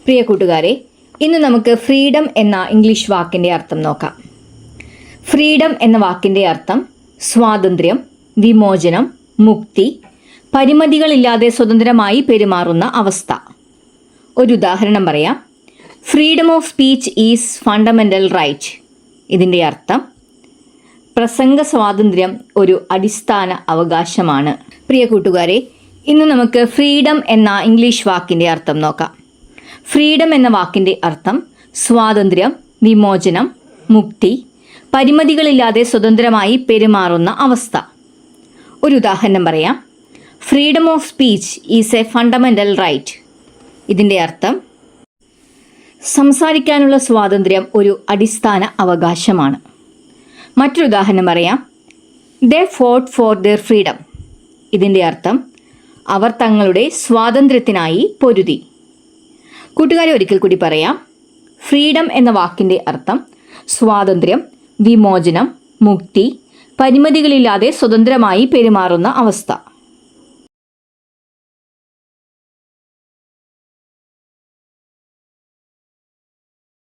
പ്രിയ കൂട്ടുകാരെ, ഇന്ന് നമുക്ക് ഫ്രീഡം എന്ന ഇംഗ്ലീഷ് വാക്കിൻ്റെ അർത്ഥം നോക്കാം. ഫ്രീഡം എന്ന വാക്കിൻ്റെ അർത്ഥം സ്വാതന്ത്ര്യം, വിമോചനം, മുക്തി, പരിമിതികളില്ലാതെ സ്വതന്ത്രമായി പെരുമാറുന്ന അവസ്ഥ. ഒരു ഉദാഹരണം പറയാം. Freedom of speech is fundamental right. ഇതിൻ്റെ അർത്ഥം പ്രസംഗ സ്വാതന്ത്ര്യം ഒരു അടിസ്ഥാന അവകാശമാണ്. പ്രിയ കൂട്ടുകാരെ, ഇന്ന് നമുക്ക് ഫ്രീഡം എന്ന ഇംഗ്ലീഷ് വാക്കിൻ്റെ അർത്ഥം നോക്കാം. ഫ്രീഡം എന്ന വാക്കിൻ്റെ അർത്ഥം സ്വാതന്ത്ര്യം, വിമോചനം, മുക്തി, പരിമിതികളില്ലാതെ സ്വതന്ത്രമായി പെരുമാറുന്ന അവസ്ഥ. ഒരു ഉദാഹരണം പറയാം. Freedom of speech is a fundamental right. ഇതിൻ്റെ അർത്ഥം സംസാരിക്കാനുള്ള സ്വാതന്ത്ര്യം ഒരു അടിസ്ഥാന അവകാശമാണ്. മറ്റൊരു ഉദാഹരണം പറയാം. ദേ ഫോട്ട് ഫോർ ദെയർ ഫ്രീഡം. ഇതിൻ്റെ അർത്ഥം അവർ തങ്ങളുടെ സ്വാതന്ത്ര്യത്തിനായി പൊരുതി. കൂട്ടുകാരെ, ഒരിക്കൽ കൂടി പറയാം. ഫ്രീഡം എന്ന വാക്കിൻ്റെ അർത്ഥം സ്വാതന്ത്ര്യം, വിമോചനം, മുക്തി, പരിമിതികളില്ലാതെ സ്വതന്ത്രമായി പെരുമാറുന്ന അവസ്ഥ.